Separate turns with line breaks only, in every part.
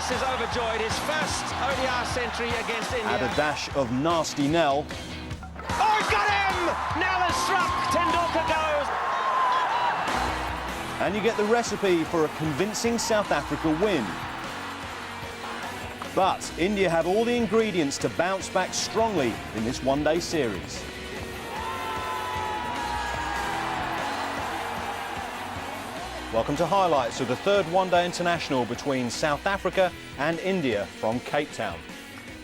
Callis is overjoyed. His first ODI century against India.
Add a dash of nasty Nell.
Oh, he's got him! Nell has struck. Tendulkar goes.
And you get the recipe for a convincing South Africa win. But India have all the ingredients to bounce back strongly in this one-day series. Welcome to highlights of the third one-day international between South Africa and India from Cape Town.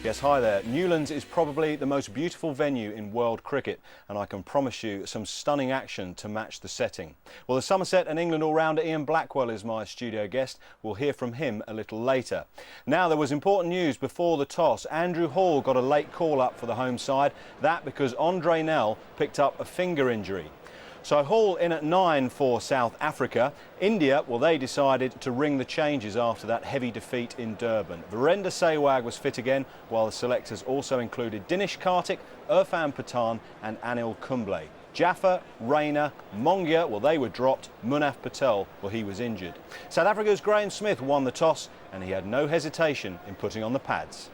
Yes, hi there. Newlands is probably the most beautiful venue in world cricket, and I can promise you some stunning action to match the setting. Well, the Somerset and England all-rounder Ian Blackwell is my studio guest. We'll hear from him a little later. Now, there was important news before the toss. Andrew Hall got a late call-up for the home side. That because Andre Nell picked up a finger injury. So Hall in at 9 for South Africa. India, well, they decided to ring the changes after that heavy defeat in Durban. Virender Sehwag was fit again, while the selectors also included Dinesh Karthik, Irfan Pathan and Anil Kumble. Jaffa, Rayner, Mongia, well, they were dropped. Munaf Patel, well, he was injured. South Africa's Graham Smith won the toss, and he had no hesitation in putting on the pads.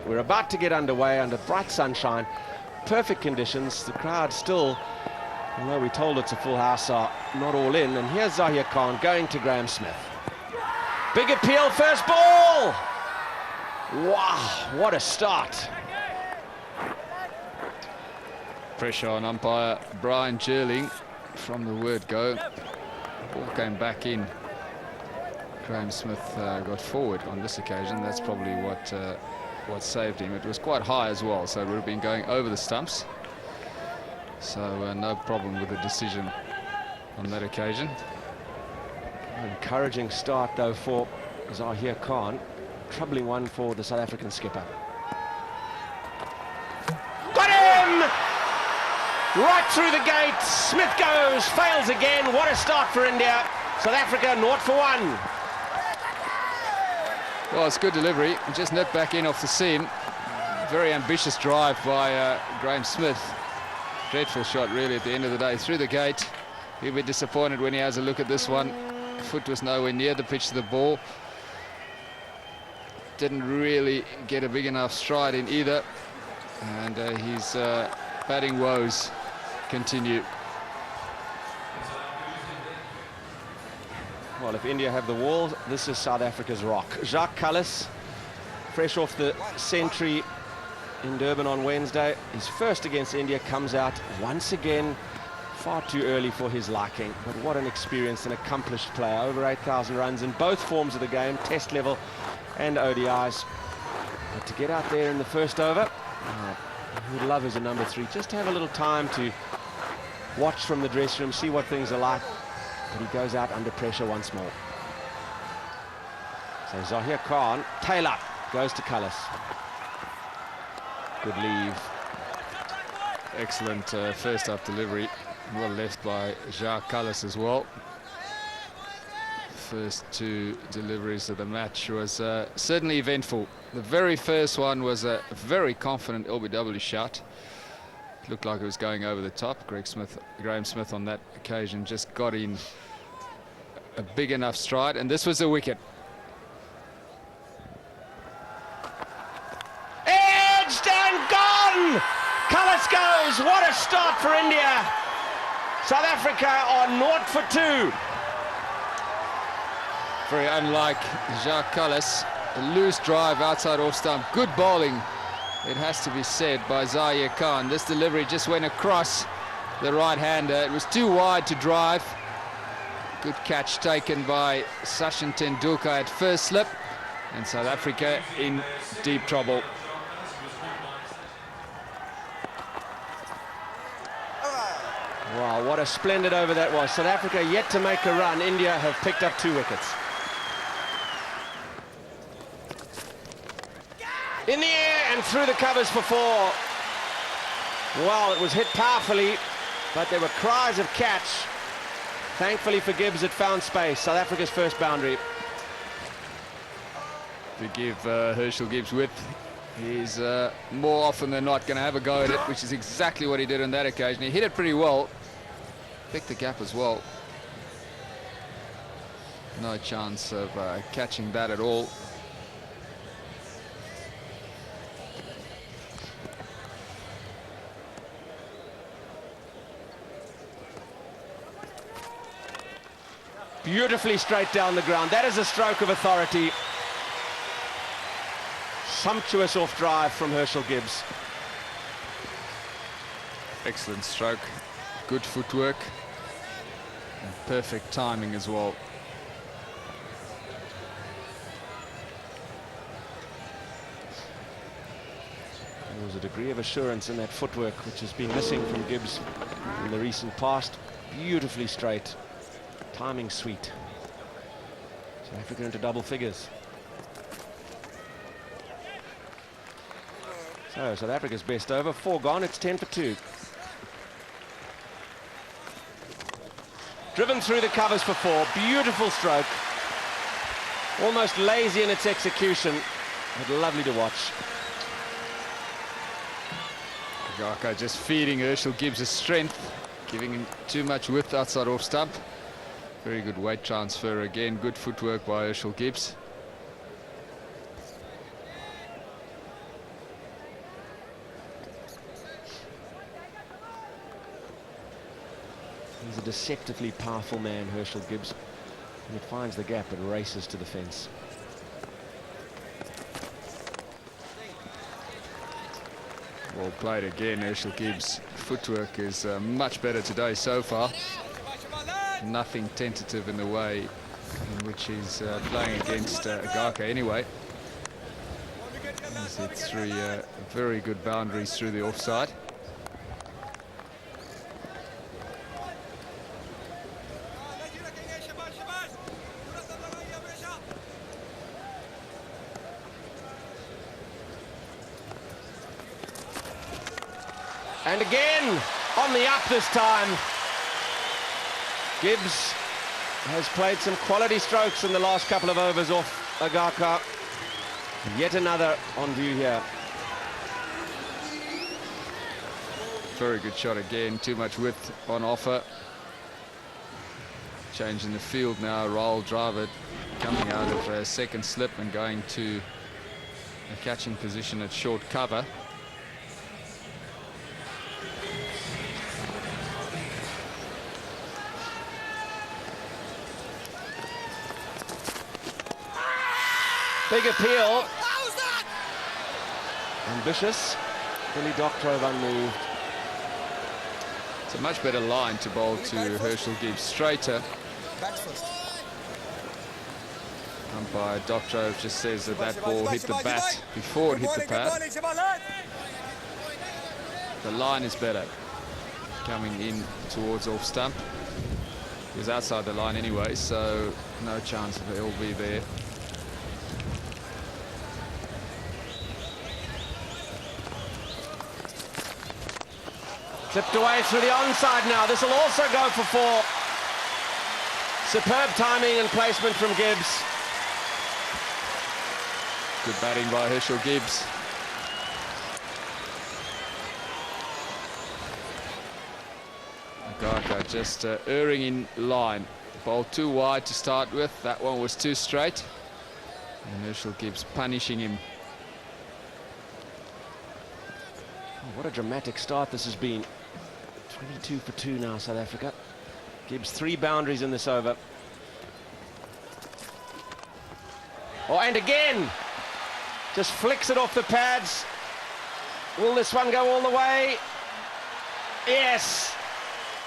We're about to get underway under bright sunshine. Perfect conditions. The crowd still, although we're told it's a full house, are not all in. And here's Zahir Khan going to Graham Smith. Big appeal, first ball. Wow, what a start.
Pressure on umpire Brian Jerling from the word go. Ball came back in. Graham Smith got forward on this occasion. That's probably what saved him. It was quite high as well, so it would have been going over the stumps. So no problem with the decision on that occasion.
Encouraging start though for Zahir Khan. Troubling one for the South African skipper. Got him! Right through the gate. Smith goes, fails again. What a start for India. South Africa 0 for 1.
Well, it's good delivery. Just nipped back in off the seam. Very ambitious drive by Graham Smith. Dreadful shot, really, at the end of the day. Through the gate. He'll be disappointed when he has a look at this one. Foot was nowhere near the pitch of the ball. Didn't really get a big enough stride in either. And his batting woes continue.
Well, if India have the wall, this is South Africa's rock. Jacques Kallis, fresh off the century in Durban on Wednesday. His first against India comes out once again far too early for his liking. But what an experienced and accomplished player. Over 8,000 runs in both forms of the game, test level and ODIs. But to get out there in the first over, he would love as a number 3. Just to have a little time to watch from the dressing room, see what things are like. But he goes out under pressure once more. So Zahir Khan, tail up, goes to Kallis. Good leave.
Excellent first up delivery. Well left by Jacques Kallis as well. First 2 deliveries of the match was certainly eventful. The very first one was a very confident LBW shot. Looked like it was going over the top. Graham Smith on that occasion just got in a big enough stride, and this was a wicket.
Edged and gone! Kallis goes. What a start for India. South Africa on 0 for 2.
Very unlike Jacques Kallis. A loose drive outside off stump. Good bowling, it has to be said, by Zahir Khan. This delivery just went across the right-hander. It was too wide to drive. Good catch taken by Sachin Tendulkar at first slip. And South Africa in deep trouble.
Wow, what a splendid over that was. South Africa yet to make a run. India have picked up 2 wickets. In the air and through the covers for 4. Well, it was hit powerfully, but there were cries of catch. Thankfully for Gibbs, it found space. South Africa's first boundary.
To give Herschel Gibbs width, he's more often than not going to have a go at it, which is exactly what he did on that occasion. He hit it pretty well, picked the gap as well. No chance of catching that at all.
Beautifully straight down the ground. That is a stroke of authority. Sumptuous off drive from Herschel Gibbs.
Excellent stroke, good footwork, and perfect timing as well.
There was a degree of assurance in that footwork which has been missing from Gibbs in the recent past. Beautifully straight, timing sweet. South Africa into double figures. So South Africa's best over, 4 gone, it's 10 for 2. Driven through the covers for 4, beautiful stroke. Almost lazy in its execution, but lovely to watch.
Agaka just feeding Herschel Gibbs' strength, giving him too much width outside off stump. Very good weight transfer again, good footwork by Herschel Gibbs.
He's a deceptively powerful man, Herschel Gibbs. When he finds the gap, it races to the fence.
Well played again, Herschel Gibbs. Footwork is much better today so far. Nothing tentative in the way in which he's playing against Agaka anyway. He's hit 3 very good boundaries through the offside.
And again, on the up this time. Gibbs has played some quality strokes in the last couple of overs off Agaka. Yet another on view here.
Very good shot again, too much width on offer. Changing the field now, Raul Dravid coming out of a second slip and going to a catching position at short cover.
Big appeal. Ambitious. Billy Doctrove unmoved.
It's a much better line to bowl to Herschel Gibbs. Straighter. Umpire Doctrove just says that that ball hit the bat before it hit the pad. The line is better. Coming in towards off stump. He's outside the line anyway, so no chance of it will be there.
Clipped away through the onside now. This will also go for 4. Superb timing and placement from Gibbs.
Good batting by Herschel Gibbs. Agaka just erring in line. Ball too wide to start with. That one was too straight. And Herschel Gibbs punishing him.
Oh, what a dramatic start this has been. 22 for 2 now, South Africa. Gibbs 3 boundaries in this over. Oh, and again! Just flicks it off the pads. Will this one go all the way? Yes!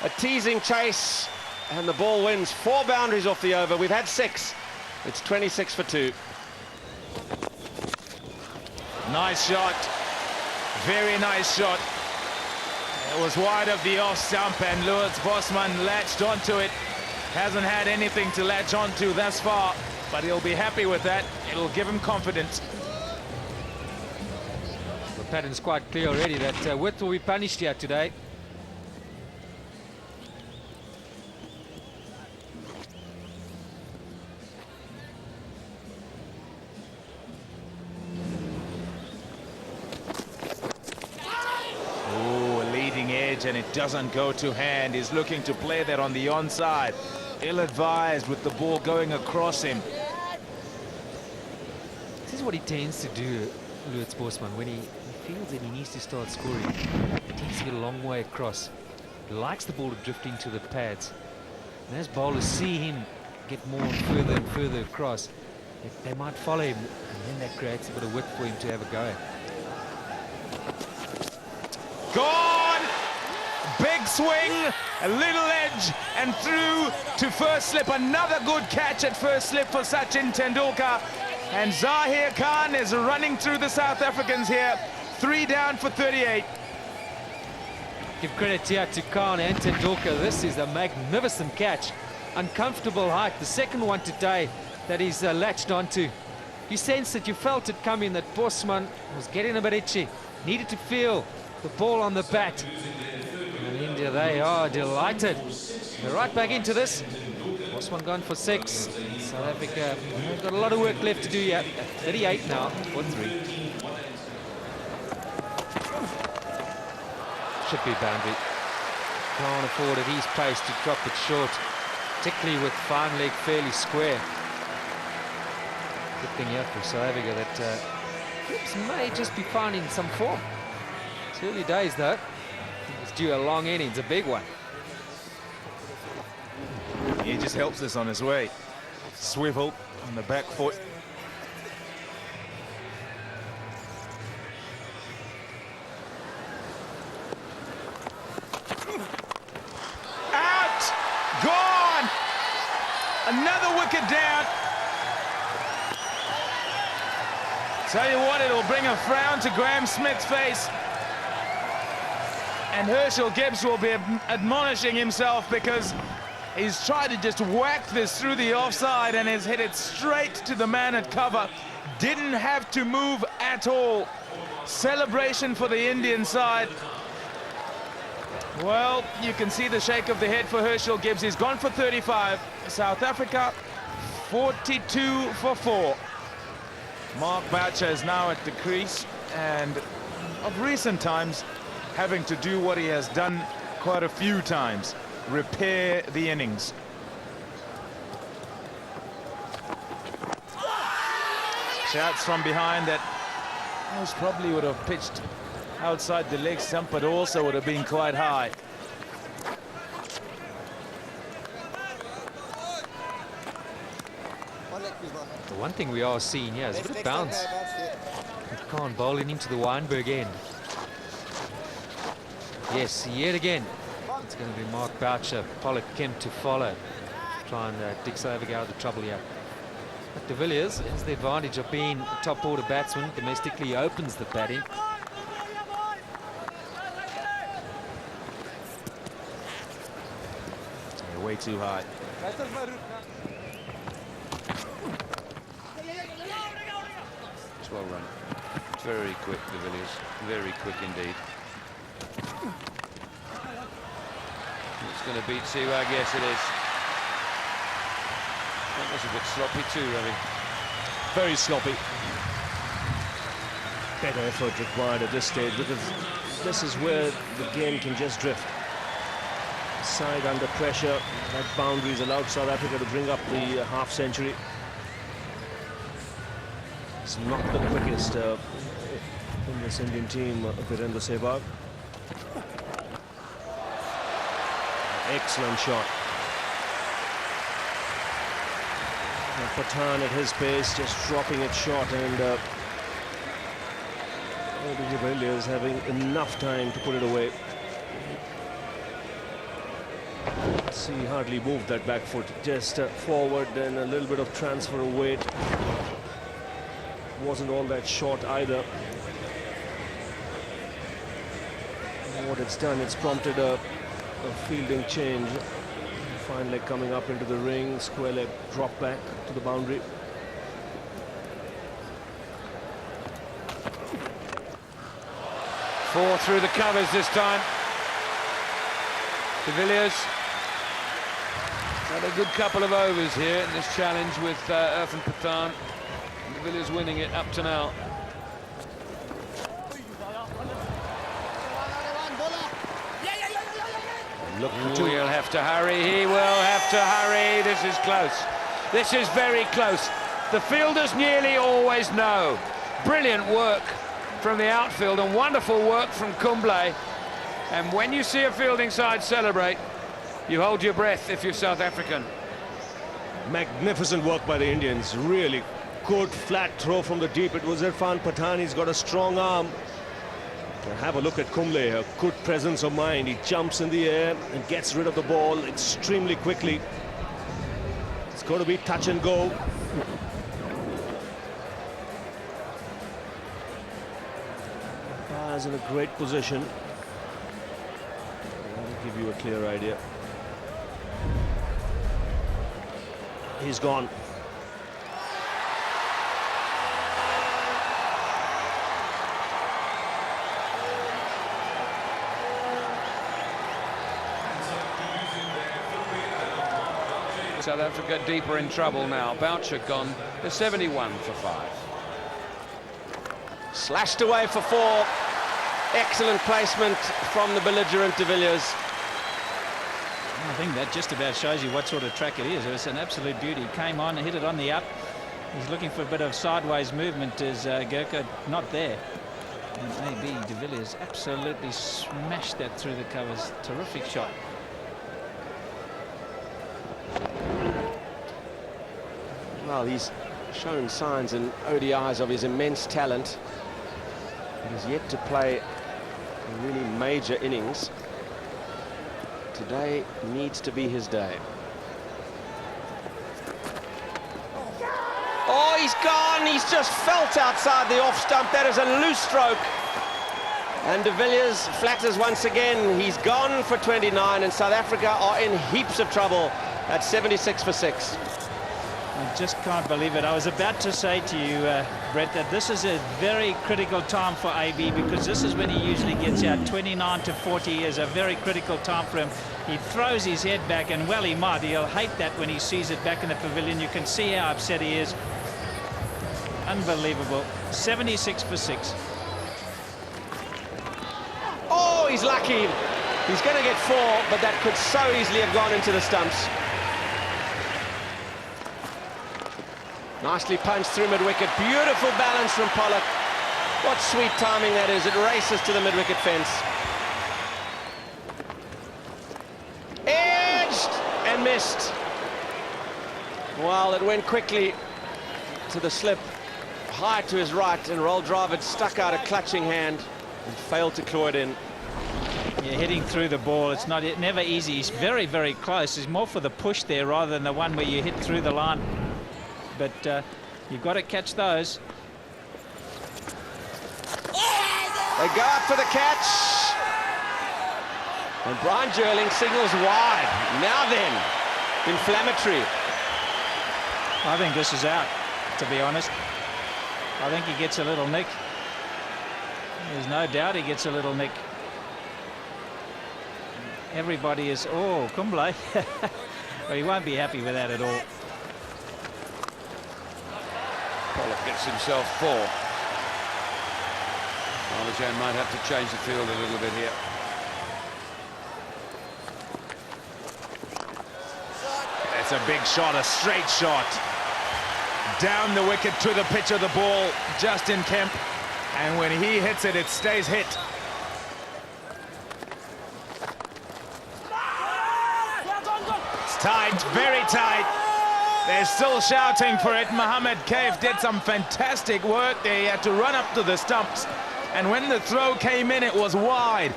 A teasing chase, and the ball wins. 4 boundaries off the over. We've had 6. It's 26 for 2.
Nice shot. Very nice shot. It was wide of the off stump, and Lewis Bosman latched onto it. Hasn't had anything to latch onto thus far, but he'll be happy with that. It'll give him confidence.
The pattern's quite clear already that width will be punished here today.
And it doesn't go to hand. He's looking to play that on the onside. ill-advised with the ball going across him.
This is what he tends to do, Lutz Bosman, when he feels that he needs to start scoring. He tends to get a long way across. He likes the ball to drift into the pads. And as bowlers see him get more and further across, they might follow him, and then that creates a bit of width for him to have a go at.
Gone! Big swing, a little edge, and through to first slip. Another good catch at first slip for Sachin Tendulkar. And Zahir Khan is running through the South Africans here. 3 down for 38.
Give credit here to Khan and Tendulkar. This is a magnificent catch. Uncomfortable height. The second one today that he's latched onto. You sense it, you felt it coming, that Bosman was getting a bit itchy. Needed to feel the ball on the bat. And India, they are delighted. They're right back into this. Bosman gone for 6. South Africa, they've got a lot of work left to do yet. 38 now for 3. Should be boundary. Can't afford at his pace to drop it short, particularly with fine leg fairly square. Good thing here for South Africa that Cripps may just be finding some form. It's early days though. It's due a long innings, a big one.
He just helps us on his way. Swivel on the back foot. Out! Gone! Another wicket down. Tell you what, it'll bring a frown to Graham Smith's face. And Herschel Gibbs will be admonishing himself because he's tried to just whack this through the offside and has hit it straight to the man at cover. Didn't have to move at all. Celebration for the Indian side. Well, you can see the shake of the head for Herschel Gibbs. He's gone for 35. South Africa, 42 for 4. Mark Boucher is now at the crease, and of recent times, having to do what he has done quite a few times. Repair the innings. Shouts from behind that most probably would have pitched outside the leg stump, but also would have been quite high.
The one thing we are seeing here is a bit of bounce. Khan bowling into the Weinberg end. Yes, yet again. It's going to be Mark Boucher, Pollock Kemp to follow. Try and dig South Africa out of the trouble here. But de Villiers has the advantage of being a top order batsman. Domestically, he opens the batting.
Yeah, way too high.
It's well run. Very quick, de Villiers. Very quick indeed. It's going to beat Sehwag, yes it is. That was a bit sloppy too, Ravi.
Very sloppy. Better effort required at this stage because this is where the game can just drift. Side under pressure, that boundaries allowed South Africa to bring up the half century. It's not the quickest in this Indian team, Virendra Sehwag. Excellent shot. And Pathan at his pace, just dropping it short, and ODI Villiers having enough time to put it away. See, he hardly moved that back foot, just forward, and a little bit of transfer of weight. Wasn't all that short either. And what it's done, it's prompted a fielding change. Fine leg coming up into the ring, square leg drop back to the boundary.
Four through the covers this time. De Villiers had a good couple of overs here in this challenge with Irfan Pathan. De Villiers winning it up to now.
Look,
He'll have to hurry. He will have to hurry. This is close. This is very close. The fielders nearly always know. Brilliant work from the outfield and wonderful work from Kumble. And when you see a fielding side celebrate, you hold your breath if you're South African.
magnificent work by the Indians. Really good flat throw from the deep. It was Irfan Pathan. He's got a strong arm. And have a look at Kumble, a good presence of mind. He jumps in the air and gets rid of the ball extremely quickly. It's going to be touch and go. Is in a great position. That'll give you a clear idea. He's gone.
South Africa deeper in trouble now. Boucher gone. They're 71 for 5.
Slashed away for 4. Excellent placement from the belligerent de Villiers.
I think that just about shows you what sort of track it is. It's an absolute beauty. Came on and hit it on the up. He's looking for a bit of sideways movement as Gurkha not there. And AB de Villiers absolutely smashed that through the covers. Terrific shot.
Well, he's shown signs in ODIs of his immense talent. He's yet to play a really major innings. Today needs to be his day. Oh, he's gone. He's just felt outside the off stump. That is a loose stroke. And de Villiers flatters once again. He's gone for 29, and South Africa are in heaps of trouble at 76 for 6.
I just can't believe it. I was about to say to you, Brett, that this is a very critical time for AB, because this is when he usually gets out. 29 to 40 is a very critical time for him. He throws his head back, and well, he might. He'll hate that when he sees it back in the pavilion. You can see how upset he is. Unbelievable. 76 for 6.
Oh, he's lucky. He's going to get 4, but that could so easily have gone into the stumps. Nicely punched through mid-wicket. Beautiful balance from Pollock. What sweet timing that is. It races to the mid-wicket fence. Edged and missed. Well, it went quickly to the slip. High to his right, and Roll Dravid stuck out a clutching hand and failed to claw it in.
Yeah, hitting through the ball, it's never easy. He's very, very close. He's more for the push there rather than the one where you hit through the line. But you've got to catch those.
They go up for the catch. And Brian Jerling signals wide. Now then, inflammatory.
I think this is out, to be honest. I think he gets a little nick. There's no doubt he gets a little nick. Everybody is... Oh, Kumble. Well, he won't be happy with that at all.
Pollock gets himself 4. Armajan might have to change the field a little bit here.
That's a big shot, a straight shot. Down the wicket to the pitch of the ball, Justin Kemp. And when he hits it, it stays hit. It's tight, very tight. They're still shouting for it. Mohammed Kaif did some fantastic work there. He had to run up to the stumps. And when the throw came in, it was wide.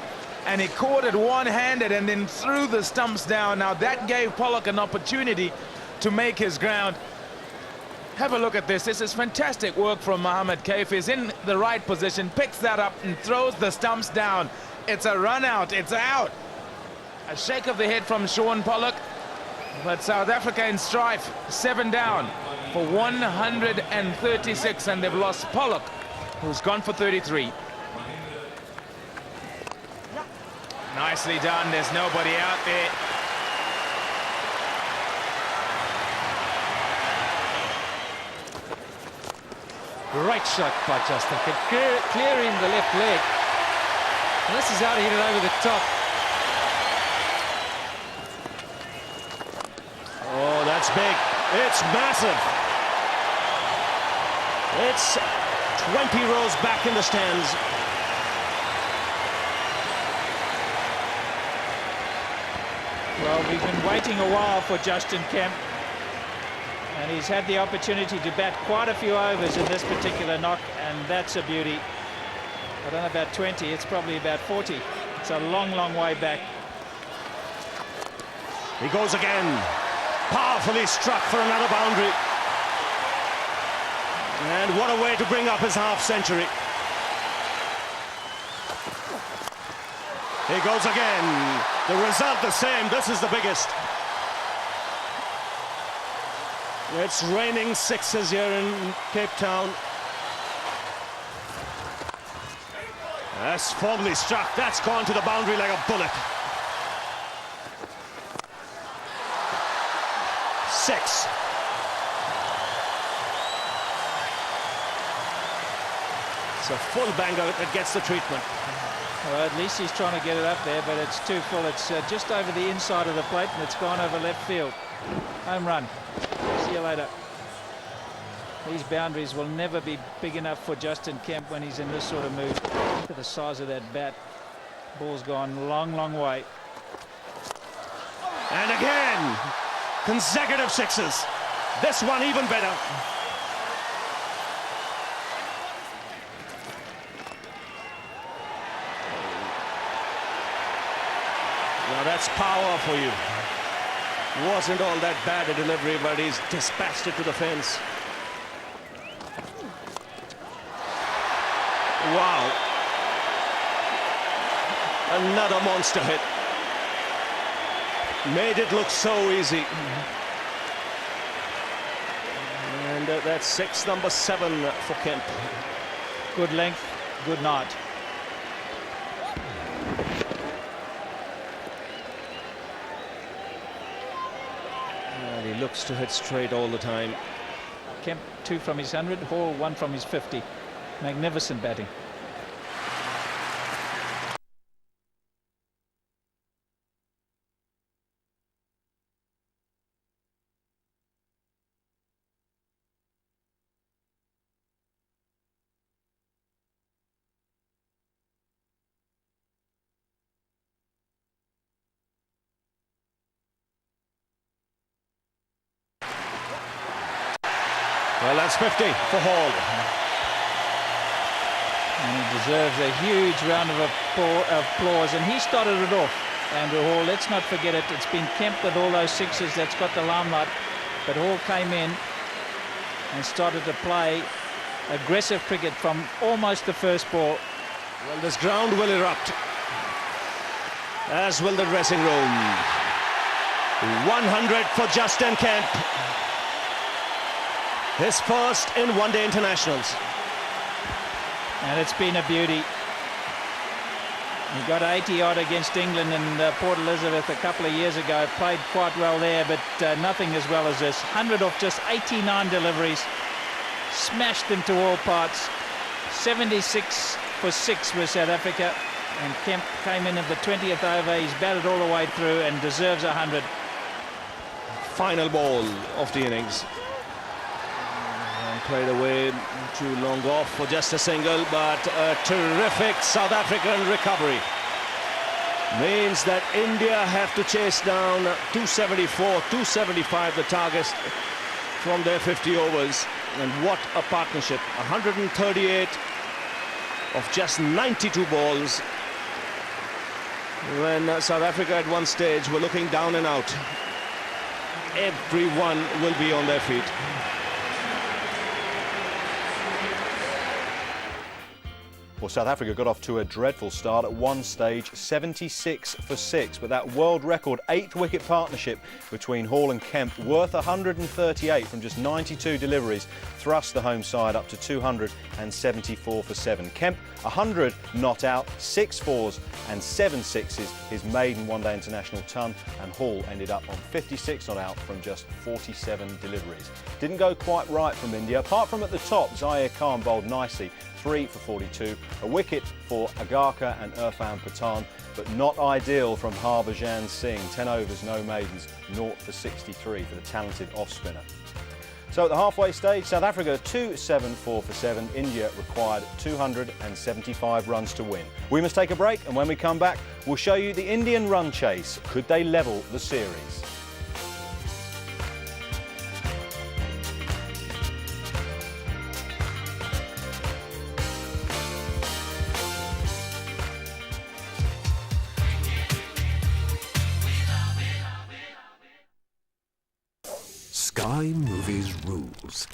And he caught it one-handed and then threw the stumps down. Now that gave Pollock an opportunity to make his ground. Have a look at this. This is fantastic work from Mohammed Kaif. He's in the right position, picks that up and throws the stumps down. It's a run out. It's out. A shake of the head from Sean Pollock. But South Africa in strife, 7 down for 136, and they've lost Pollock, who's gone for 33. Nicely done. There's nobody out there.
Great shot by Justin Kemp, clearing the left leg. And this is how he hit it over the top.
big. It's massive. It's 20 rows back in the stands.
Well, we've been waiting a while for Justin Kemp, and he's had the opportunity to bat quite a few overs in this particular knock, and that's a beauty. I don't know about 20, it's probably about 40. It's a long, long way back.
He goes again. Powerfully struck for another boundary. And what a way to bring up his half-century. He goes again. The result the same. This is the biggest. It's raining sixes here in Cape Town. That's formally struck. That's gone to the boundary like a bullet. 6. It's a full banger that gets the treatment.
Well, at least he's trying to get it up there, but it's too full. It's just over the inside of the plate, and it's gone over left field. Home run. See you later. These boundaries will never be big enough for Justin Kemp when he's in this sort of mood. Look at the size of that bat. Ball's gone long, long way.
And again, consecutive sixes. This one even better. Now that's power for you. Wasn't all that bad a delivery, but he's dispatched it to the fence. Wow. Another monster hit. Made it look so easy. And that's 6, number 7 for Kemp.
Good length, good knot.
And he looks to hit straight all the time.
Kemp 2 from his 100, Hall 1 from his 50. Magnificent batting.
Well, that's 50 for Hall.
And he deserves a huge round of applause. And he started it off, Andrew Hall. Let's not forget it. It's been Kemp with all those sixes that's got the limelight. But Hall came in and started to play aggressive cricket from almost the first ball.
Well, this ground will erupt, as will the dressing room. 100 for Justin Kemp. His first in one-day internationals.
And it's been a beauty. He got 80-odd against England in Port Elizabeth a couple of years ago. Played quite well there, but nothing as well as this. 100 off just 89 deliveries. Smashed them to all parts. 76 for 6 with South Africa. And Kemp came in at the 20th over. He's batted all the way through and deserves 100.
Final ball of the innings. Played away too long off for just a single, but a terrific South African recovery. Means that India have to chase down 274, 275 the target from their 50 overs. And what a partnership. 138 of just 92 balls. When South Africa at one stage were looking down and out. Everyone will be on their feet.
Well, South Africa got off to a dreadful start at one stage, 76 for 6, but that world record 8th wicket partnership between Hall and Kemp, worth 138 from just 92 deliveries, thrust the home side up to 274 for 7. Kemp, 100 not out, 6 fours and 7 sixes, his maiden one-day international ton, and Hall ended up on 56 not out from just 47 deliveries. Didn't go quite right from India, apart from at the top, Zaire Khan bowled nicely, 3 for 42, A wicket for Agarkar and Irfan Pathan, but not ideal from Harbhajan Singh. 10 overs, no maidens, 0 for 63 for the talented off-spinner. So at the halfway stage, South Africa 2-7, 4 for 7. India required 275 runs to win. We must take a break, and when we come back, we'll show you the Indian run chase. Could they level the series?
Sky Movies rules.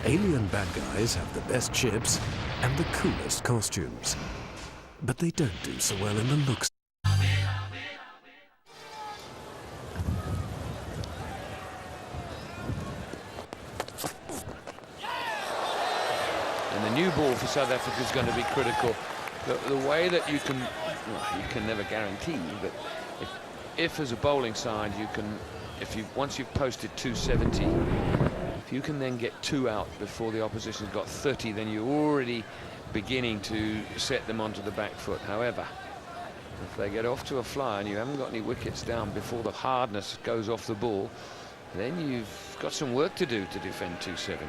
Alien bad guys have the best ships and the coolest costumes. But they don't do so well in the looks.
And the new ball for South Africa is going to be critical. The way that you can, well, you can never guarantee, but if as a bowling side you can, once you've posted 270, if you can then get 2 out before the opposition's got 30, then you're already beginning to set them onto the back foot. However, if they get off to a fly and you haven't got any wickets down before the hardness goes off the ball, then you've got some work to do to defend 270.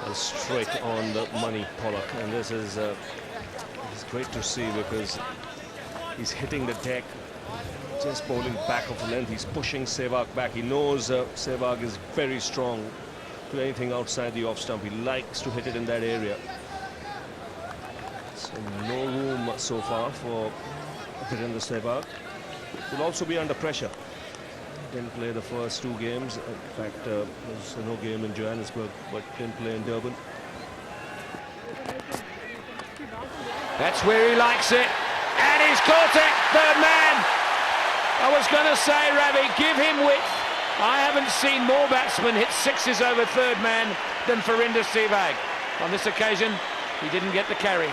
And straight on the money, Pollock, and this is it's great to see because he's hitting the deck, just bowling back of the length. He's pushing Sehwag back. He knows Sehwag is very strong to anything outside the off stump. He likes to hit it in that area. So no room so far for Virendra Sehwag. Will also be under pressure. Didn't play the first 2 games. In fact, there's no game in Johannesburg, but didn't play in Durban.
That's where he likes it. And he's caught it, third man. I was going to say, Ravi, give him width. I haven't seen more batsmen hit 6s over third man than Virendra Sehwag. On this occasion, he didn't get the carry.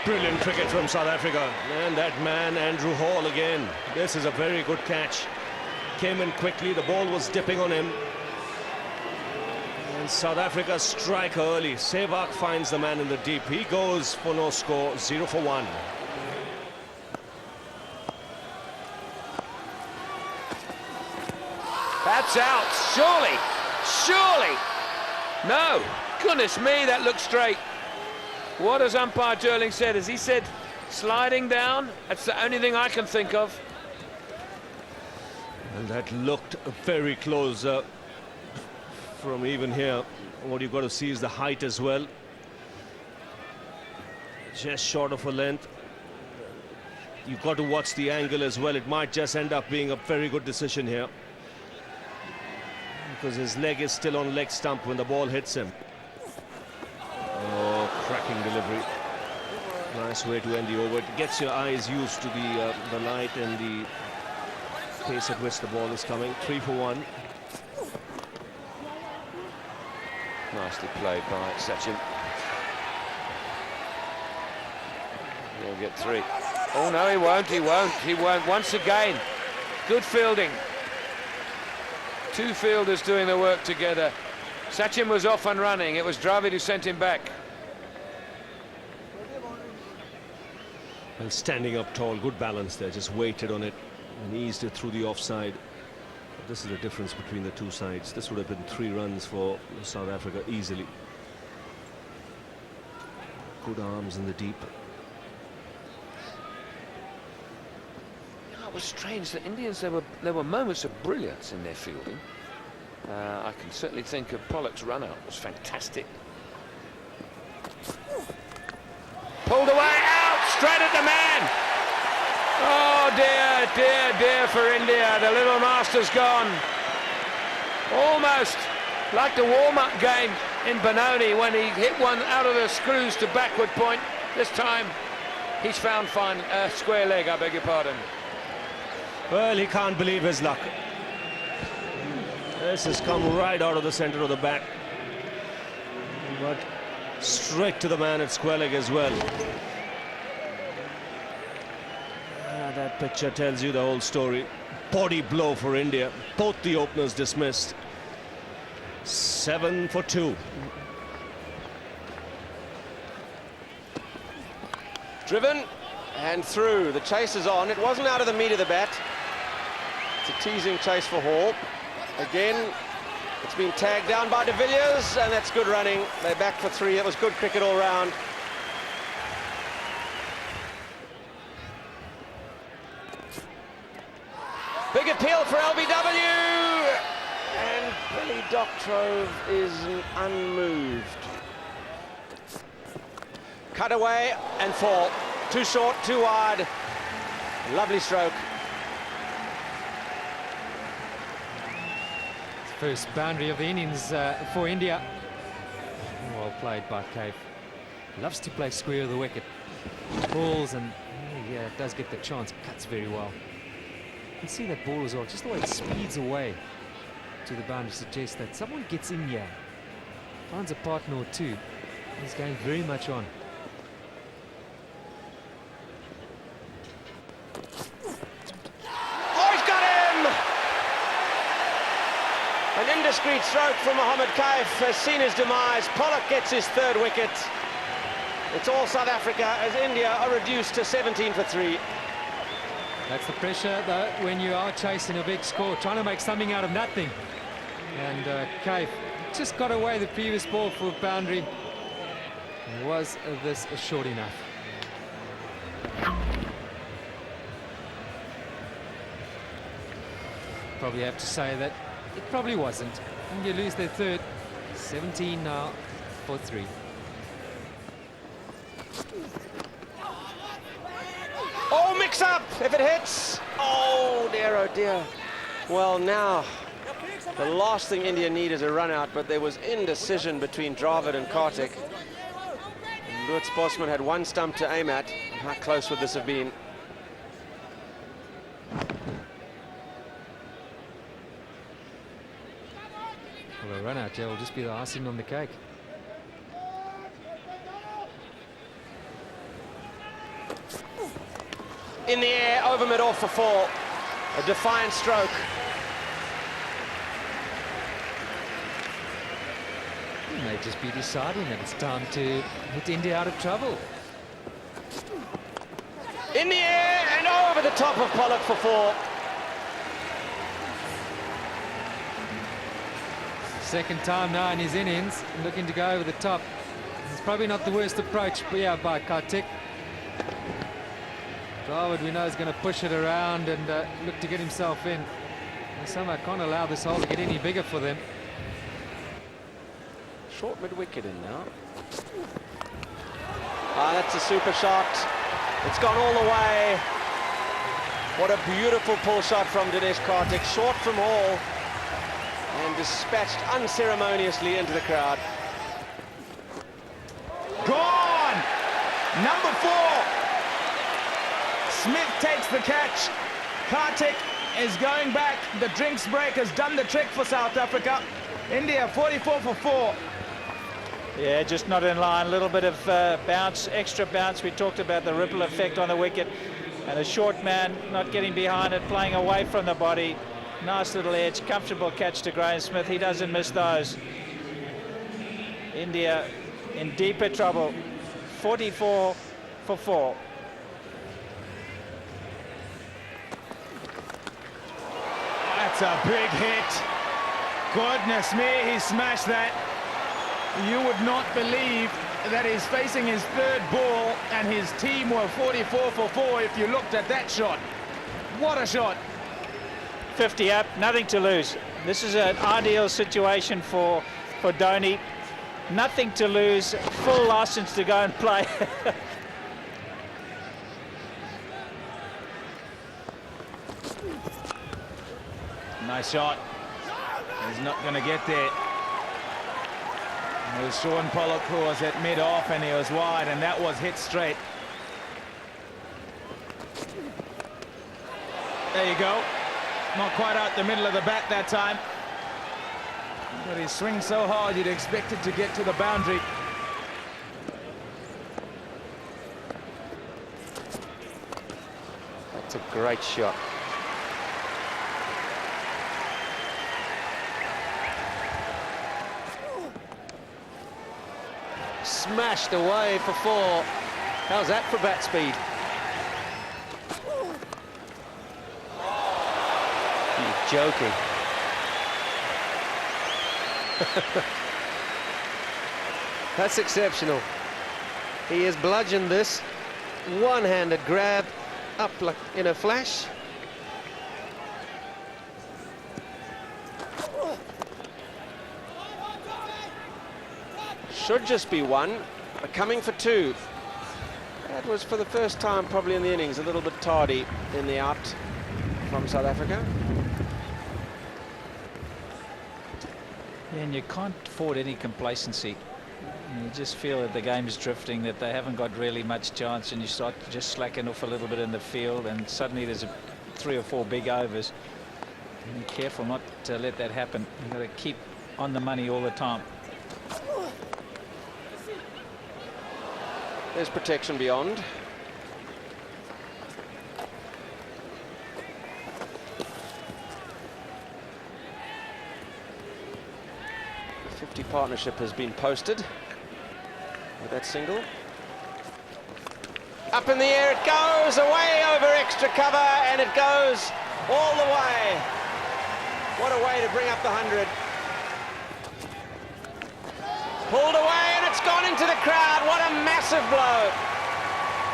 Brilliant cricket from South Africa. And that man, Andrew Hall, again. This is a very good catch. Came in quickly, the ball was dipping on him. And South Africa strike early. Sehwag finds the man in the deep. He goes for no score, 0 for 1.
That's out, surely, surely. No, goodness me, that looks straight. What has umpire Jerling said? Has he said sliding down? That's the only thing I can think of.
And that looked very close from even here. What you've got to see is the height as well. Just short of a length. You've got to watch the angle as well. It might just end up being a very good decision here, because his leg is still on leg stump when the ball hits him. Oh, cracking delivery. Nice way to end the over. It gets your eyes used to the light and the pace at which the ball is coming. 3 for 1.
Nicely played by Sachin. He'll get 3. Oh no, he won't, he won't, he won't. Once again, good fielding. 2 fielders doing the work together. Sachin was off and running. It was Dravid who sent him back.
And standing up tall, good balance there. Just waited on it and eased it through the offside. But this is the difference between the 2 sides. This would have been 3 runs for South Africa easily. Good arms in the deep.
It was strange. The Indians, there were moments of brilliance in their fielding. I can certainly think of Pollock's run out was fantastic. Pulled away, out, straight at the man. Oh dear, dear, dear for India. The little master's gone. Almost like the warm-up game in Benoni when he hit one out of the screws to backward point. This time he's found fine, square leg, I beg your pardon.
Well, he can't believe his luck. This has come right out of the center of the bat, but straight to the man at square leg as well. That picture tells you the whole story. Body blow for India. Both the openers dismissed. 7 for 2.
Driven and through. The chase is on. It wasn't out of the meat of the bat. It's a teasing chase for Hall. Again, it's been tagged down by de Villiers, and that's good running. They're back for 3. It was good cricket all round. Big appeal for LBW, and Billy Doctrove is unmoved. Cut away and fall. Too short, too wide. Lovely stroke.
First boundary of the innings for India. Well played by Cave. Loves to play square of the wicket. Balls and yeah, it does get the chance. Cuts very well. You can see that ball as well. Just the way it speeds away to the boundary suggests that someone gets in here, finds a partner or two. He's going very much on.
An indiscreet stroke from Mohammad Kaif has seen his demise. Pollock gets his 3rd wicket. It's all South Africa as India are reduced to 17 for 3.
That's the pressure, though, when you are chasing a big score, trying to make something out of nothing. And Kaif just got away the previous ball for a boundary. And was this short enough? Probably have to say that it probably wasn't. And you lose their 3rd. 17 now for 3.
Oh, mix up if it hits. Oh dear. Well, now the last thing India need is a run out, but there was indecision between Dravid and Karthik. Lutz Bosman had 1 stump to aim at. How close would this have been?
Well, a run out here will just be the icing on the cake.
In the air, over mid-off for 4. A defiant stroke.
He may just be deciding that it's time to hit India out of trouble.
In the air and over the top of Pollock for 4.
Second time now in his innings, looking to go over the top. It's probably not the worst approach, but yeah, by Karthik. Dravid, we know, is going to push it around and look to get himself in. And somehow can't allow this hole to get any bigger for them.
Short mid-wicket in now. Ah, that's a super shot. It's gone all the way. What a beautiful pull shot from Dinesh Karthik. Short from Hall. And dispatched unceremoniously into the crowd.
Gone! Number 4. Smith takes the catch. Karthik is going back. The drinks break has done the trick for South Africa. India 44 for 4.
Yeah, just not in line. A little bit of bounce, extra bounce. We talked about the ripple effect on the wicket. And a short man not getting behind it, playing away from the body. Nice little edge, comfortable catch to Graham Smith. He doesn't miss those. India in deeper trouble. 44 for 4.
That's a big hit. Goodness me, he smashed that. You would not believe that he's facing his 3rd ball and his team were 44 for 4 if you looked at that shot. What a shot.
50 up, nothing to lose. This is an ideal situation for Dhoni. Nothing to lose, full license to go and play.
Nice shot. He's not going to get there. It was Sean Pollock who was at mid-off and he was wide, and that was hit straight. There you go. Not quite out the middle of the bat that time. But he swings so hard you'd expect it to get to the boundary.
That's a great shot.
smashed away for 4. How's that for bat speed? You're joking. That's exceptional. He has bludgeoned this. One-handed grab up like in a flash.
Should just be 1, but coming for 2. That was for the first time probably in the innings, a little bit tardy in the out from South Africa.
Yeah, and you can't afford any complacency. You just feel that the game's drifting, that they haven't got really much chance, and you start just slacking off a little bit in the field, and suddenly there's 3 or 4 big overs. And be careful not to let that happen. You've got to keep on the money all the time.
There's protection beyond. The 50 partnership has been posted with that single. Up in the air it goes, away over extra cover, and it goes all the way. What a way to bring up the 100. Pulled away, and it's gone into the crowd. What a massive blow.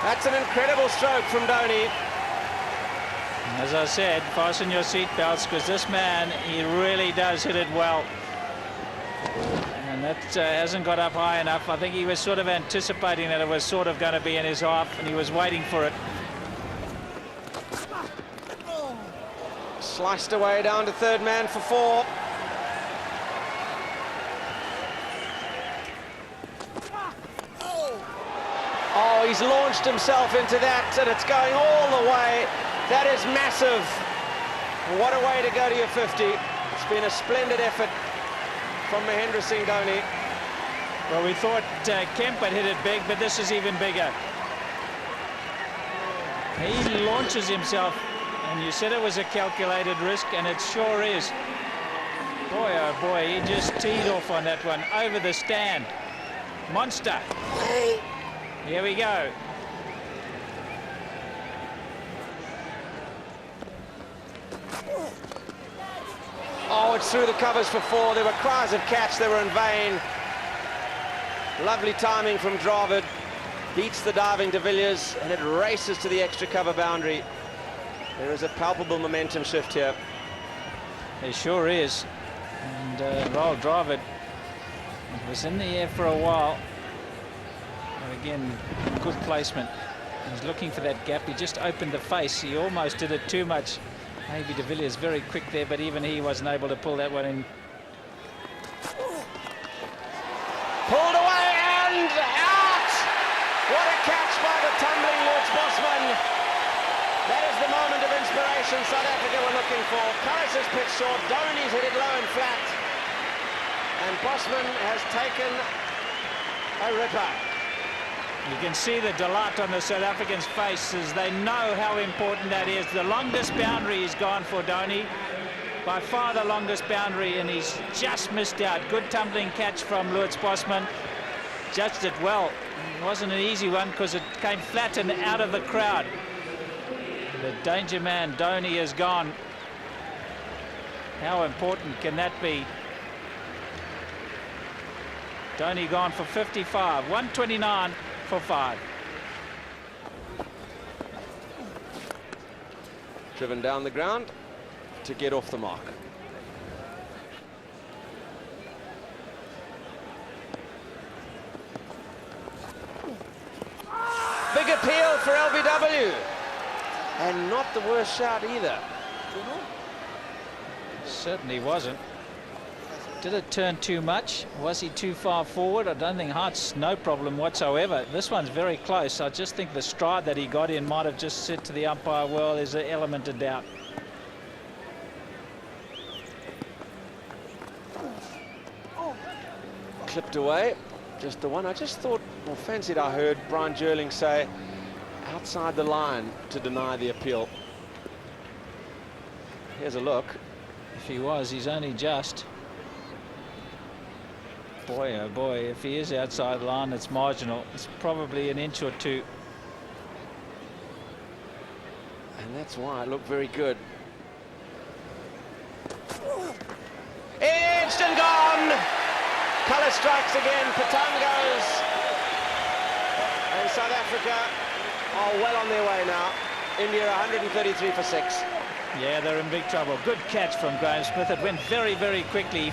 That's an incredible stroke from Dhoni.
As I said, fasten your seatbelts, because this man, he really does hit it well. And that hasn't got up high enough. I think he was sort of anticipating that it was sort of going to be in his half, and he was waiting for it.
Sliced away down to third man for 4. Oh, he's launched himself into that, and it's going all the way. That is massive. What a way to go to your 50. It's been a splendid effort from Mahendra Singh Dhoni.
Well, we thought Kemp had hit it big, but this is even bigger. He launches himself, and you said it was a calculated risk, and it sure is. Boy, oh boy, he just teed off on that one, over the stand. Monster. Here we go.
Oh, it's through the covers for 4. There were cries of catch, they were in vain. Lovely timing from Dravid. Beats the diving de Villiers, and it races to the extra cover boundary. There is a palpable momentum shift here.
It sure is. And Raul Dravid was in the air for a while. And again, good placement. He's looking for that gap. He just opened the face. He almost did it too much. Maybe de Villiers very quick there, but even he wasn't able to pull that one in.
Pulled away and out! What a catch by the tumbling Lutz Bosman. That is the moment of inspiration South Africa were looking for. Curris has pitched short, Dhoni's hit it low and flat. And Bosman has taken a ripper.
You can see the delight on the South Africans' faces. They know how important that is. The longest boundary he's gone for Dhoni. By far the longest boundary, and he's just missed out. Good tumbling catch from Lutz Bosman. Judged it well. It wasn't an easy one because it came flat and out of the crowd. The danger man, Dhoni, is gone. How important can that be? Dhoni gone for 55. 129 for 5.
Driven down the ground to get off the mark. Big appeal for LBW. And not the worst shot either.
Certainly wasn't. Did it turn too much? Was he too far forward? I don't think Hart's no problem whatsoever. This one's very close. I just think the stride that he got in might have just said to the umpire, well, there's an element of doubt.
Clipped away. Just the one. I just thought, or fancied I heard Brian Jerling say outside the line to deny the appeal. Here's a look.
If he was, he's only just. Boy, oh boy, if he is outside the line, it's marginal. It's probably an inch or two.
And that's why it looked very good. It's still gone! Colour strikes again, Capetown goes. And South Africa are well on their way now. India 133 for 6.
Yeah, they're in big trouble. Good catch from Graham Smith. It went very, very quickly.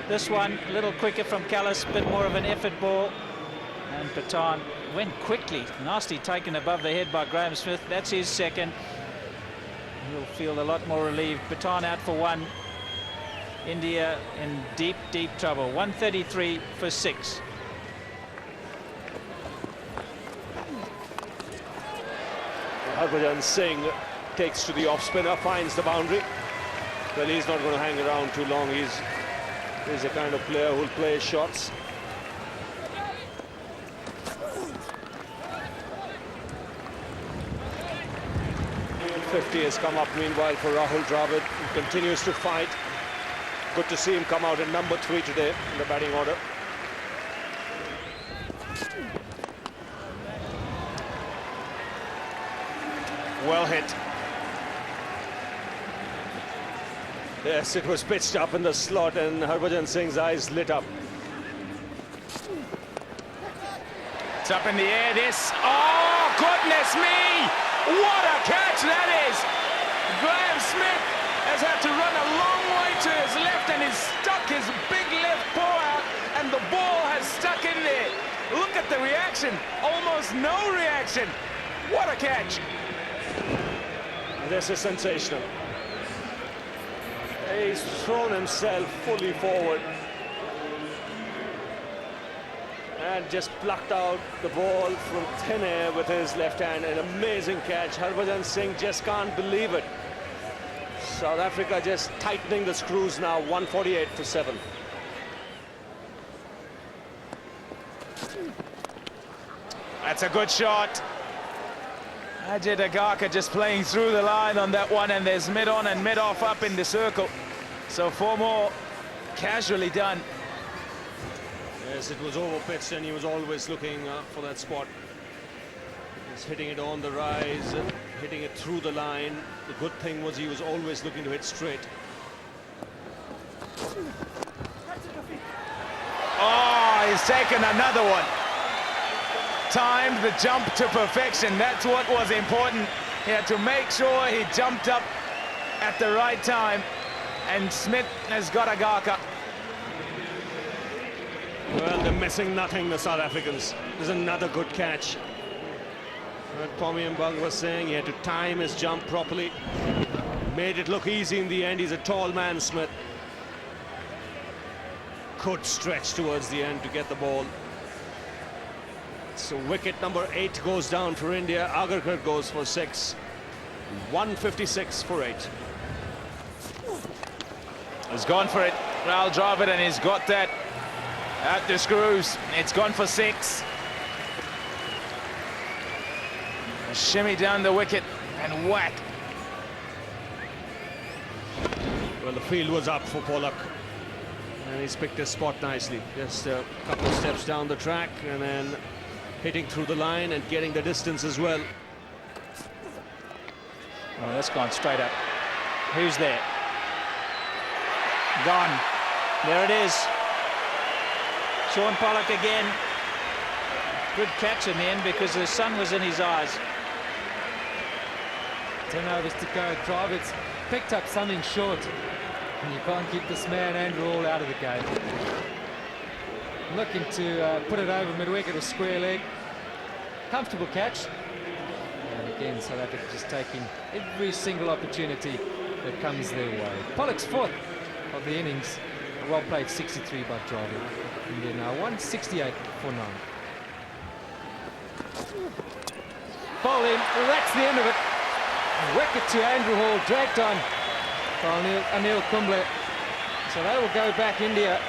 This one, a little quicker from Callis, bit more of an effort ball. And Capetown went quickly. Nasty taken above the head by Graham Smith. That's his second. He'll feel a lot more relieved. Capetown out for 1. India in deep, deep trouble. 133 for 6.
Harbhajan Singh takes to the off spinner, finds the boundary. Well, he's not going to hang around too long. He's the kind of player who'll play shots. .50 has come up meanwhile for Rahul Dravid. He continues to fight. Good to see him come out in number 3 today in the batting order. Well hit. Yes, it was pitched up in the slot and Harbhajan Singh's eyes lit up.
It's up in the air, this. Oh, goodness me! What a catch that is! Graham Smith has had to run a long way to his left and he's stuck his big left paw out and the ball has stuck in there. Look at the reaction. Almost no reaction. What a catch!
This is sensational. He's thrown himself fully forward and just plucked out the ball from thin air with his left hand. An amazing catch. Harbhajan Singh just can't believe it. South Africa just tightening the screws now. 148 for 7.
That's a good shot. Ajay Dagaka just playing through the line on that one, and there's mid-on and mid-off up in the circle. So 4 more casually done.
Yes, it was over-pitched and he was always looking for that spot. He's hitting it on the rise, hitting it through the line. The good thing was he was always looking to hit straight.
Oh, he's taken another one. Timed the jump to perfection. That's what was important. He had to make sure he jumped up at the right time. And Smith has got Agaka.
Well, they're missing nothing, the South Africans. There's another good catch. What Pommy Mbang was saying, he had to time his jump properly. Made it look easy in the end. He's a tall man, Smith. Could stretch towards the end to get the ball. So wicket number 8 goes down for India. Agarkar goes for 6. 156 for 8.
He's gone for it, Rahul Dravid, and he's got that at the screws. It's gone for 6. A shimmy down the wicket and whack.
Well, the field was up for Pollock. And he's picked his spot nicely. Just a couple of steps down the track and then hitting through the line and getting the distance as well.
Oh, that's gone straight up. Who's there? Gone. There it is. Sean Pollock again. Good catch in the end because the sun was in his eyes.
10 overs to go. Dravid's picked up something short. And you can't keep this man Andrew Hall out of the game. Looking to put it over mid-wicket, a square leg. Comfortable catch. And again, South Africa just taking every single opportunity that comes their way. Pollock's 4th of the innings. A well-played 63 by Dravid. India now 168 for 9. Bowled in. Well, that's the end of it. Wicket to Andrew Hall, dragged on by Anil Kumble. So they will go back, India,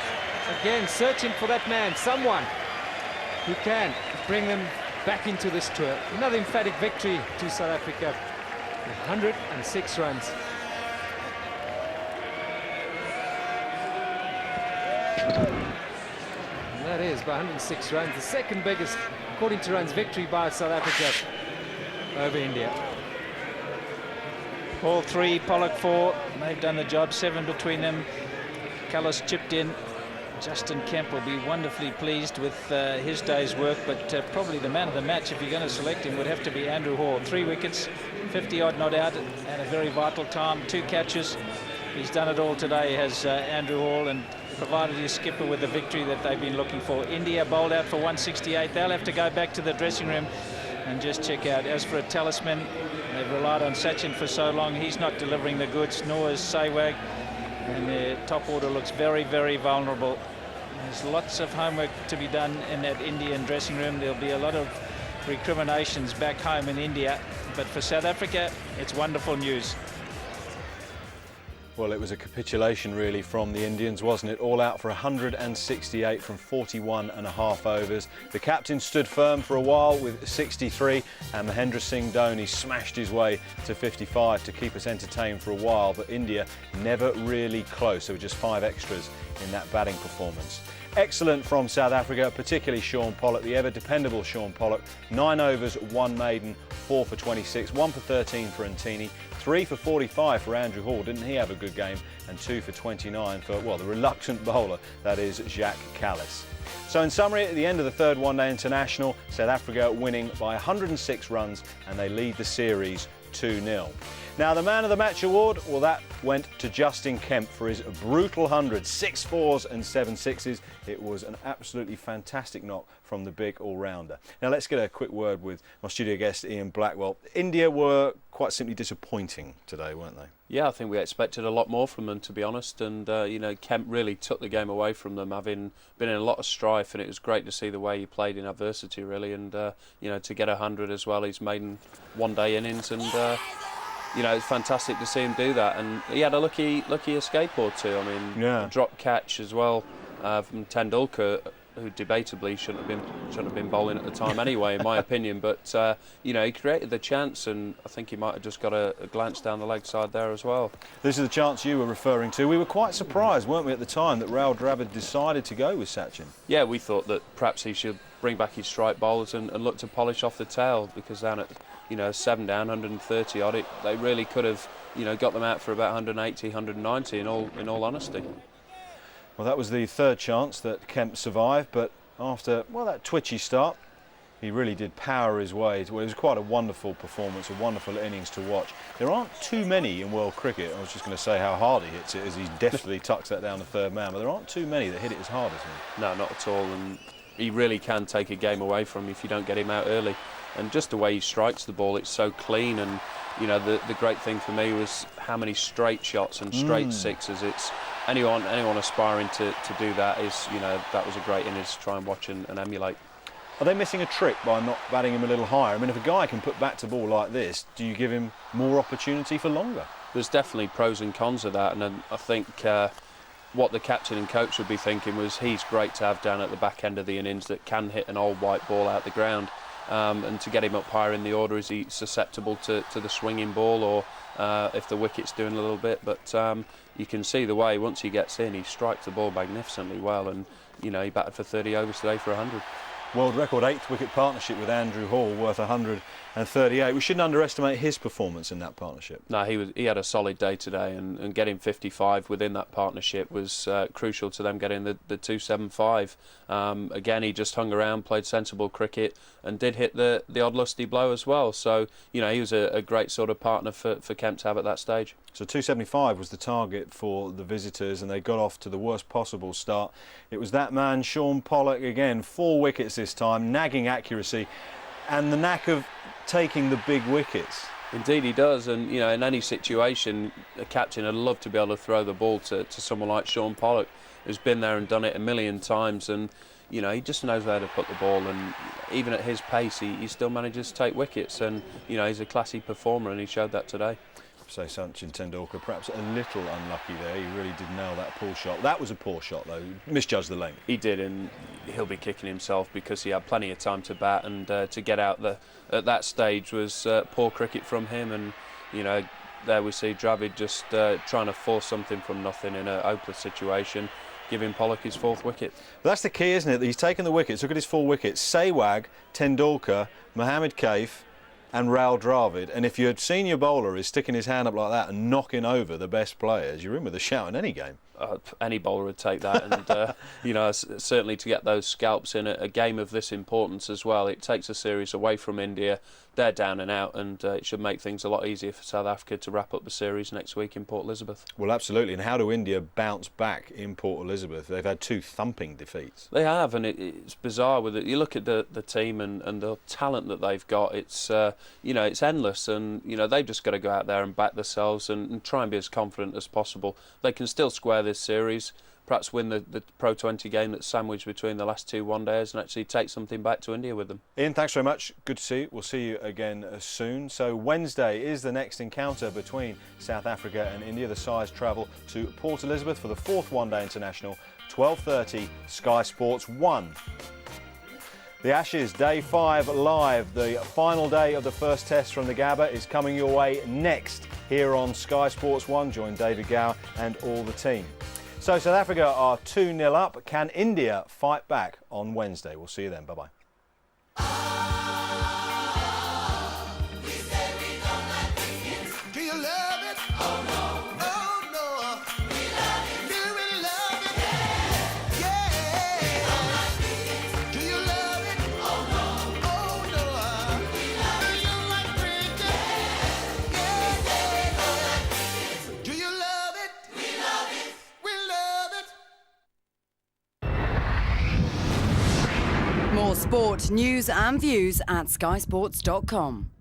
again searching for that man, someone who can bring them back into this tour. Another emphatic victory to South Africa, 106 runs. And that is by 106 runs, the second biggest, according to runs, victory by South Africa over India.
All three, Pollock 4, they've done the job, 7 between them. Callis chipped in. Justin Kemp will be wonderfully pleased with his day's work, but probably the man of the match, if you're going to select him, would have to be Andrew Hall. 3 wickets, 50-odd not out, and a very vital time. 2 catches. He's done it all today, has Andrew Hall, and provided his skipper with the victory that they've been looking for. India bowled out for 168. They'll have to go back to the dressing room and just check out. As for a talisman, they've relied on Sachin for so long. He's not delivering the goods, nor is Sehwag. And their top order looks very, very vulnerable. There's lots of homework to be done in that Indian dressing room. There'll be a lot of recriminations back home in India. But for South Africa, it's wonderful news.
Well, it was a capitulation really from the Indians, wasn't it? All out for 168 from 41.5 overs. The captain stood firm for a while with 63, and Mahendra Singh Dhoni smashed his way to 55 to keep us entertained for a while, but India never really close. There were just 5 extras in that batting performance. Excellent from South Africa, particularly Shaun Pollock, the ever dependable Shaun Pollock. 9 overs, 1 maiden, 4 for 26, 1 for 13 for Ntini, 3 for 45 for Andrew Hall, didn't he have a good game, and 2 for 29 for, well, the reluctant bowler, that is Jacques Kallis. So in summary, at the end of the third one-day international, South Africa winning by 106 runs, and they lead the series 2-0. Now, the man of the match award, well, that went to Justin Kemp for his brutal 100, 6 fours and 7 sixes. It was an absolutely fantastic knock from the big all-rounder. Now, let's get a quick word with my studio guest, Ian Blackwell. India were quite simply disappointing today, weren't they?
Yeah, I think we expected a lot more from them, to be honest. And, you know, Kemp really took the game away from them, having been in a lot of strife. And it was great to see the way he played in adversity, really. And, you know, to get 100 as well, his maiden one-day innings. And, you know, it's fantastic to see him do that. And he had a lucky escape or two. I mean, a drop catch as well from Tendulkar, who debatably shouldn't have been bowling at the time anyway, in my opinion. But you know, he created the chance, and I think he might have just got a glance down the leg side there as well.
This is the chance you were referring to. We were quite surprised, weren't we, at the time that Rahul Dravid decided to go with Sachin?
Yeah, we thought that perhaps he should bring back his strike bowlers and look to polish off the tail, because down at, you know, 7 down, 130 odd, they really could have, you know, got them out for about 180, 190 in all honesty.
Well, that was the third chance that Kemp survived, but after, well, that twitchy start, he really did power his way. Well, it was quite a wonderful performance, a wonderful innings to watch. There aren't too many in world cricket. I was just going to say how hard he hits it as he deftly tucks that down the third man, but there aren't too many that hit it as hard as him.
No, not at all, and he really can take a game away from him if you don't get him out early. And just the way he strikes the ball, it's so clean. And, you know, the great thing for me was how many straight shots and straight sixes. It's anyone aspiring to do that is, you know, that was a great innings to try and watch and emulate.
Are they missing a trick by not batting him a little higher? I mean, if a guy can put back to ball like this, do you give him more opportunity for longer?
There's definitely pros and cons of that, and I think what the captain and coach would be thinking was he's great to have down at the back end of the innings that can hit an old white ball out the ground. And to get him up higher in the order, is he susceptible to the swinging ball, or if the wicket's doing a little bit? But you can see the way once he gets in, he strikes the ball magnificently well, and, you know, he batted for 30 overs today for 100.
World record 8th wicket partnership with Andrew Hall, worth 138. We shouldn't underestimate his performance in that partnership.
No, he had a solid day today, and getting 55 within that partnership was crucial to them getting the 275. Again, he just hung around, played sensible cricket, and did hit the odd lusty blow as well. So, you know, he was a great sort of partner for Kemp to have at that stage.
So 275 was the target for the visitors, and they got off to the worst possible start. It was that man, Shaun Pollock, again, 4 wickets this time, nagging accuracy, and the knack of taking the big wickets.
Indeed he does, and, you know, in any situation, a captain would love to be able to throw the ball to someone like Shaun Pollock, who's been there and done it a million times, and, you know, he just knows where to put the ball, and even at his pace, he still manages to take wickets, and, you know, he's a classy performer, and he showed that today.
So Sachin Tendulkar perhaps a little unlucky there. He really did nail that pull shot. That was a poor shot though, misjudged the length.
He did, and he'll be kicking himself because he had plenty of time to bat, and to get out at that stage was poor cricket from him. And, you know, there we see Dravid just trying to force something from nothing in a hopeless situation. giving Pollock his 4th wicket.
But that's the key, isn't it? That he's taken the wickets. Look at his 4 wickets. Sehwag, Tendulkar, Mohammad Kaif and Rahul Dravid. And if your senior bowler is sticking his hand up like that and knocking over the best players, you're in with a shout in any game.
Any bowler would take that, and you know, certainly to get those scalps in a game of this importance as well. It takes a series away from India. They're down and out, and it should make things a lot easier for South Africa to wrap up the series next week in Port Elizabeth.
Well, absolutely. And how do India bounce back in Port Elizabeth? They've had 2 thumping defeats.
They have, and it's bizarre with it. You look at the team and the talent that they've got. It's you know, it's endless, and you know, they've just got to go out there and back themselves and try and be as confident as possible. They can still square this series, perhaps win the Pro 20 game that's sandwiched between the last 2 one-days and actually take something back to India with them.
Ian, thanks very much. Good to see you. We'll see you again soon. So Wednesday is the next encounter between South Africa and India. The sides travel to Port Elizabeth for the 4th one-day international, 12:30, Sky Sports 1. The Ashes, Day 5 live. The final day of the first test from the Gabba is coming your way next here on Sky Sports 1. Join David Gower and all the team. So South Africa are 2-0 up. Can India fight back on Wednesday? We'll see you then. Bye-bye.
More sport, news and views at skysports.com.